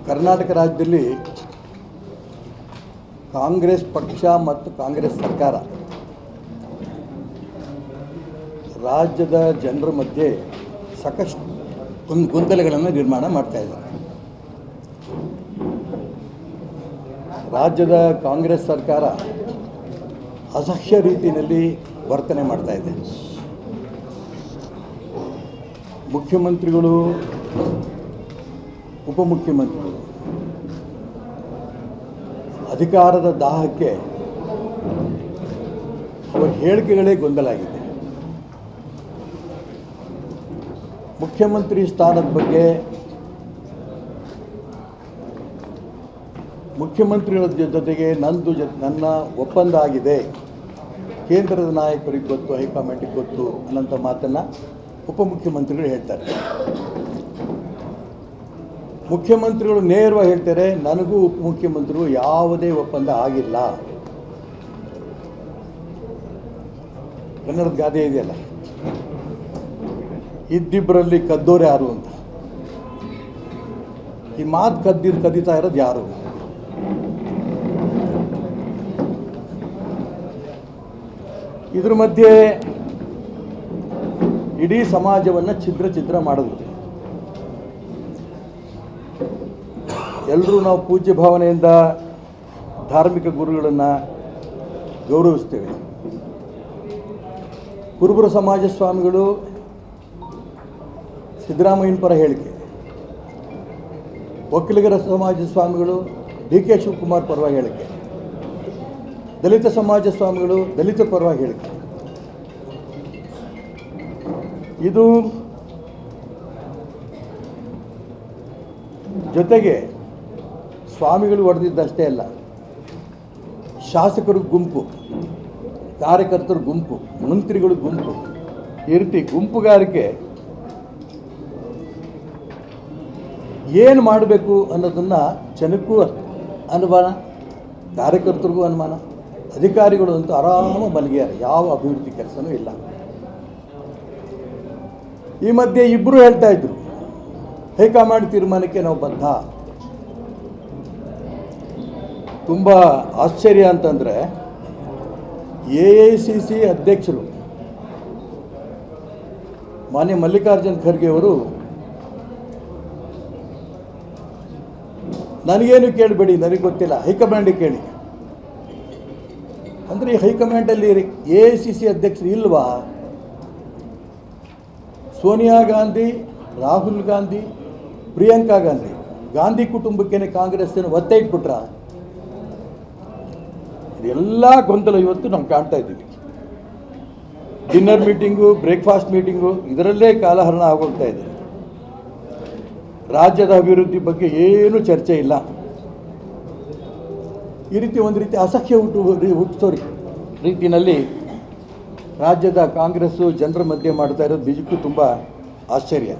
ಕರ್ನಾಟಕ ರಾಜ್ಯದಲ್ಲಿ ಕಾಂಗ್ರೆಸ್ ಪಕ್ಷ ಮತ್ತು ಕಾಂಗ್ರೆಸ್ ಸರ್ಕಾರ ರಾಜ್ಯದ ಜನರ ಮಧ್ಯೆ ಸಾಕಷ್ಟು ಗೊಂದಲಗಳನ್ನು ನಿರ್ಮಾಣ ಮಾಡ್ತಾ ಇದ್ದಾರೆ. ರಾಜ್ಯದ ಕಾಂಗ್ರೆಸ್ ಸರ್ಕಾರ ಅಸಹ್ಯ ರೀತಿಯಲ್ಲಿ ವರ್ತನೆ ಮಾಡ್ತಾ ಇದೆ. ಮುಖ್ಯಮಂತ್ರಿಗಳು, ಉಪಮುಖ್ಯಮಂತ್ರಿಗಳು ಅಧಿಕಾರದ ದಾಹಕ್ಕೆ ಅವರ ಹೇಳಿಕೆಗಳೇ ಗೊಂದಲ ಆಗಿದೆ. ಮುಖ್ಯಮಂತ್ರಿ ಸ್ಥಾನದ ಬಗ್ಗೆ ಮುಖ್ಯಮಂತ್ರಿಗಳ ಜೊತೆಗೆ ನನ್ನ ಒಪ್ಪಂದ ಆಗಿದೆ, ಕೇಂದ್ರದ ನಾಯಕರಿಗೆ ಗೊತ್ತು, ಹೈಕಮಾಂಡಿಗೆ ಗೊತ್ತು ಅನ್ನೋಂಥ ಮಾತನ್ನು ಉಪಮುಖ್ಯಮಂತ್ರಿಗಳು ಹೇಳ್ತಾರೆ. ಮುಖ್ಯಮಂತ್ರಿಗಳು ನೇರವಾಗಿ ಹೇಳ್ತಾರೆ, ನನಗೂ ಉಪಮುಖ್ಯಮಂತ್ರಿಗಳು ಯಾವುದೇ ಒಪ್ಪಂದ ಆಗಿಲ್ಲ. ಕನ್ನಡದ ಗಾದೆ ಇದೆಯಲ್ಲ, ಇದ್ದಿಬ್ಬರಲ್ಲಿ ಕದ್ದೋರು ಯಾರು ಅಂತ. ಈ ಮಾತು ಕದೀತಾ ಇರೋದು ಯಾರು? ಇದ್ರ ಮಧ್ಯೆ ಇಡೀ ಸಮಾಜವನ್ನು ಛಿದ್ರ ಮಾಡಿದ್ರು. ಎಲ್ಲರೂ ನಾವು ಪೂಜ್ಯ ಭಾವನೆಯಿಂದ ಧಾರ್ಮಿಕ ಗುರುಗಳನ್ನು ಗೌರವಿಸ್ತೇವೆ. ಕುರುಬರ ಸಮಾಜ ಸ್ವಾಮಿಗಳು ಸಿದ್ದರಾಮಯ್ಯನ ಪರ ಹೇಳಿಕೆ, ಒಕ್ಕಲಿಗರ ಸಮಾಜ ಸ್ವಾಮಿಗಳು ಡಿ.ಕೆ. ಶಿವಕುಮಾರ್ ಪರವಾಗಿ ಹೇಳಿಕೆ, ದಲಿತ ಸಮಾಜ ಸ್ವಾಮಿಗಳು ದಲಿತ ಪರವಾಗಿ ಹೇಳಿಕೆ. ಇದು ಜೊತೆಗೆ ಸ್ವಾಮಿಗಳು ಹೊಡೆದಿದ್ದಷ್ಟೇ ಅಲ್ಲ, ಶಾಸಕರು ಗುಂಪು, ಕಾರ್ಯಕರ್ತರು ಗುಂಪು, ಮಂತ್ರಿಗಳು ಗುಂಪು, ಈ ರೀತಿ ಗುಂಪುಗಾರಿಕೆ ಏನು ಮಾಡಬೇಕು ಅನ್ನೋದನ್ನು ಜನಕ್ಕೂ ಅನುಮಾನ, ಕಾರ್ಯಕರ್ತರಿಗೂ ಅನುಮಾನ, ಅಧಿಕಾರಿಗಳು ಅಂತೂ ಆರಾಮ ಮಲಗಿದ್ದಾರೆ, ಯಾವ ಅಭಿವೃದ್ಧಿ ಕೆಲಸನೂ ಇಲ್ಲ. ಈ ಮಧ್ಯೆ ಇಬ್ಬರು ಹೇಳ್ತಾ ಇದ್ರು, ಹೈಕಮಾಂಡ್ ತೀರ್ಮಾನಕ್ಕೆ ನಾವು ಬದ್ಧ. ತುಂಬ ಆಶ್ಚರ್ಯ ಅಂತಂದರೆ AICC ಅಧ್ಯಕ್ಷರು ಮಾನ್ಯ ಮಲ್ಲಿಕಾರ್ಜುನ್ ಖರ್ಗೆ ಅವರು, ನನಗೇನು ಕೇಳಬೇಡಿ, ನನಗೆ ಗೊತ್ತಿಲ್ಲ, ಹೈಕಮಾಂಡಿಗೆ ಕೇಳಿ ಅಂದರೆ ಈ ಹೈಕಮಾಂಡಲ್ಲಿ AICC ಅಧ್ಯಕ್ಷರು ಇಲ್ವಾ? ಸೋನಿಯಾ ಗಾಂಧಿ, ರಾಹುಲ್ ಗಾಂಧಿ, ಪ್ರಿಯಾಂಕಾ ಗಾಂಧಿ, ಗಾಂಧಿ ಕುಟುಂಬಕ್ಕೇನೆ ಕಾಂಗ್ರೆಸ್ಸನ್ನು ಒತ್ತೆ ಇಟ್ಬಿಟ್ರ? ಇದೆಲ್ಲ ಗೊಂದಲ ಇವತ್ತು ನಾವು ಕಾಣ್ತಾ ಇದ್ದೀವಿ. ಡಿನ್ನರ್ ಮೀಟಿಂಗು, ಬ್ರೇಕ್ಫಾಸ್ಟ್ ಮೀಟಿಂಗು, ಇದರಲ್ಲೇ ಕಾಲಹರಣ ಆಗೋಗ್ತಾ ಇದೆ. ರಾಜ್ಯದ ಅಭಿವೃದ್ಧಿ ಬಗ್ಗೆ ಏನೂ ಚರ್ಚೆ ಇಲ್ಲ. ಈ ರೀತಿ ಒಂದು ರೀತಿ ಅಸಹ್ಯ ಹುಟ್ಟಿಸೋ ರೀತಿಯಲ್ಲಿ ರಾಜ್ಯದ ಕಾಂಗ್ರೆಸ್ಸು ಜನರ ಮಧ್ಯೆ ಮಾಡ್ತಾ ಇರೋದು ನಿಜಕ್ಕೂ ತುಂಬ ಆಶ್ಚರ್ಯ.